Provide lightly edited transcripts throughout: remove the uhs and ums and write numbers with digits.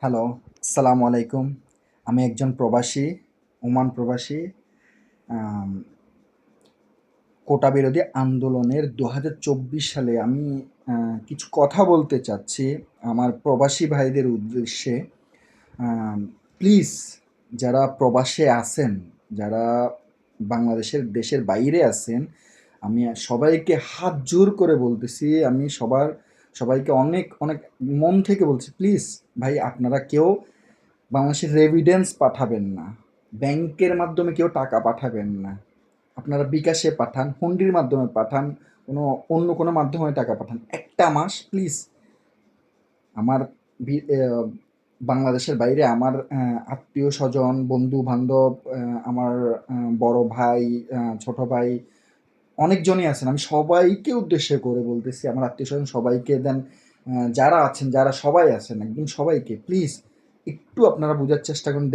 Hello, আসসালামু আলাইকুম। আমি একজন প্রবাসী, ওমান প্রবাসী। আম কোটা বিরোধী আন্দোলনের ২০২৪ সালে আমি আ কিছু কথা বলতে চাচ্ছি আমার প্রবাসী ভাইদের উদ্দেশ্যে। আম প্লিজ যারা প্রবাসে আছেন, যারা দেশের বাইরে আছেন, আমি সবাইকে হাত জোর করে বলতেছি, আমি সবাইকে অনেক, অনেক মন থেকে বলছি, প্লিজ ভাই আপনারা কেউ বাংলাদেশের রেভিডেন্স পাঠাবেন না। ব্যাংকের মাধ্যমে কেউ টাকা পাঠাবেন না। আপনারা বিকাশে পাঠান, হুন্ডির মাধ্যমে পাঠান, অন্য কোনো মাধ্যমে টাকা পাঠান। একটা মাস প্লিজ আমার বি অ্যা বাংলাদেশের বাইরে আমার আত্মীয়স্বজন, বন্ধু-বান্ধব, আমার বড় ভাই, ছোট ভাই অনেকজনই আছেন। আমি সবাইকে উদ্দেশ্য করে বলতেছি, আমার আত্মীয়স্বজন সবাইকে দেন, যারা আছেন, যারা সবাই আছেন, একদম সবাইকে প্লিজ একটু আপনারা বুঝার চেষ্টা করুন।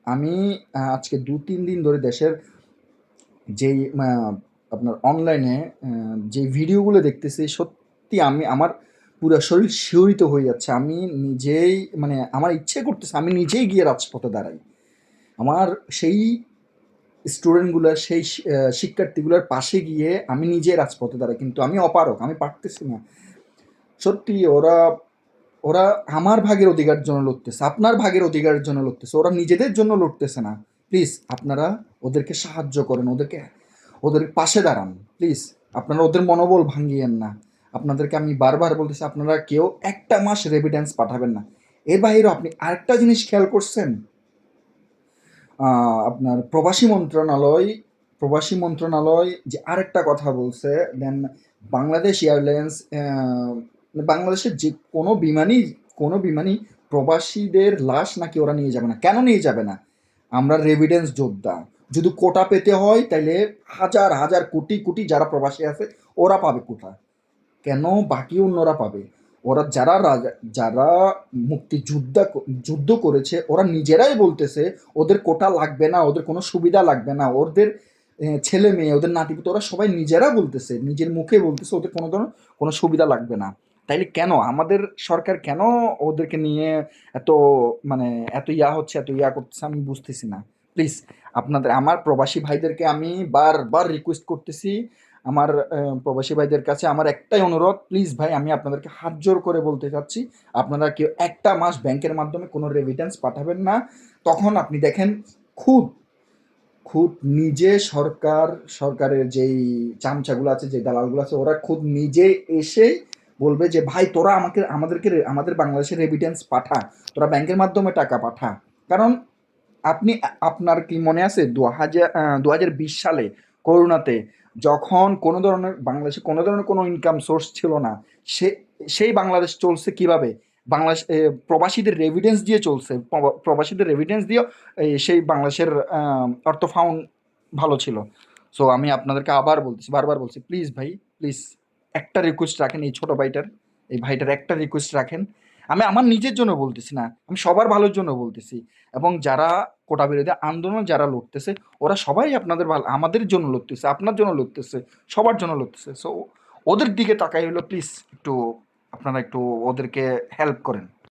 আমি আজকে ২-৩ দিন ধরে দেশের যেই আপনার অনলাইনে যে ভিডিওগুলো দেখতেছি, সত্যি আমার পুরা শরীর শিহরিত হয়ে যাচ্ছে। আমি নিজেই আমার ইচ্ছে করতেছে আমি নিজেই গিয়ে রাজপথে দাঁড়াই। আমার সেই স্টুডেন্টগুলার সেই শিক্ষার্থীগুলার পাশে গিয়ে আমি নিজে রাজপথে দাঁড়াই। কিন্তু আমি অপারগ। আমি পারতেছি না। সত্যি ওরা ওরা আমার ভাগের অধিকারের জন্য লড়তেছে। আপনার ভাগের অধিকারের জন্য লড়তেছে। ওরা নিজেদের জন্য লড়তেছে না। প্লিজ আপনারা ওদেরকে সাহায্য করেন। ওদের পাশে দাঁড়ান। প্লিজ আপনারা ওদের মনোবল ভাঙিয়েন না। আপনাদেরকে আমি বারবার বলতেছি আপনারা কেউ একটা মাস রেমিট্যান্স পাঠাবেন না। এর বাহিরেও আপনি আরেকটা জিনিস খেয়াল করছেন? আপনার প্রবাসী মন্ত্রণালয় যে আরেকটা কথা বলছে, দেন বাংলাদেশ এয়ারলাইন্স, বাংলাদেশের যে কোনো বিমানই প্রবাসীদের লাশ নাকি ওরা নিয়ে যাবে না। কেন নিয়ে যাবে না? আমরা রেভিডেন্স যোদ্ধা। যদি কোটা পেতে হয় তাইলে হাজার হাজার কোটি কোটি যারা প্রবাসী আছে ওরা পাবে কোটা। কেন বাকি অন্যরা পাবে? ওরা যারা যুদ্ধ করেছে ওরা নিজেরাই বলতেছে ওদের কোটা লাগবে না, ওদের কোনো সুবিধা লাগবে না, ওদের ছেলে মেয়ে, ওদের নাতিপুতি ওরা সবাই নিজেরা বলতেছে, নিজের মুখে বলতেছে ওদের কোনো ধরনের কোনো সুবিধা লাগবে না। তাইলে কেন আমাদের সরকার কেন ওদেরকে নিয়ে এত মানে এত ইয়া করতেছে আমি বুঝতেছি না। প্লিজ আমার প্রবাসী ভাইদেরকে আমি বারবার রিকোয়েস্ট করতেছি, আমার প্রবাসী ভাইদের কাছে আমার একটাই অনুরোধ, প্লিজ ভাই আমি আপনাদেরকে হাত জোর করে বলতে চাচ্ছি, আপনারা কেউ একটা মাস ব্যাংকের মাধ্যমে কোনো রেমিট্যান্স পাঠাবেন না। তখন আপনি দেখেন খুদ খুদ নিজে সরকারের যেই চামচাগুলো আছে, যে দালালগুলো আছে, ওরা খুদ নিজে এসে বলবে যে ভাই তোরা আমাদের বাংলাদেশের রেমিট্যান্স পাঠা, তোরা ব্যাংকের মাধ্যমে টাকা পাঠা। কারণ আপনার কি মনে আছে ২০২০ সালে করোনাতে যখন বাংলাদেশে কোনো ধরনের কোনো ইনকাম সোর্স ছিল না, সে সেই বাংলাদেশ চলছে কিভাবে? বাংলাদেশ প্রবাসীদের রেভিডেন্স দিয়ে চলছে। প্রবাসীদের রেভিডেন্স দিয়ে সেই বাংলাদেশের অর্থ ফাউন্ড ভালো ছিল। সো আমি আপনাদেরকে আবার বলতেছি, বারবার বলছি, প্লিজ ভাই, প্লিজ একটা রিকোয়েস্ট রাখেন এই ভাইটার একটা রিকোয়েস্ট রাখেন। আমি আমার নিজের জন্য বলতেছি না, আমি সবার ভালোর জন্য বলতেছি। এবং যারা কোটা বিরোধী আন্দোলন যারা লড়তেছে ওরা সবাই আপনাদের আমাদের জন্য লড়তেছে, আপনার জন্য লড়তেছে, সবার জন্য লড়তেছে। সো ওদের দিকে তাকাই হলো, প্লিজ একটু আপনারা একটু ওদেরকে হেল্প করেন।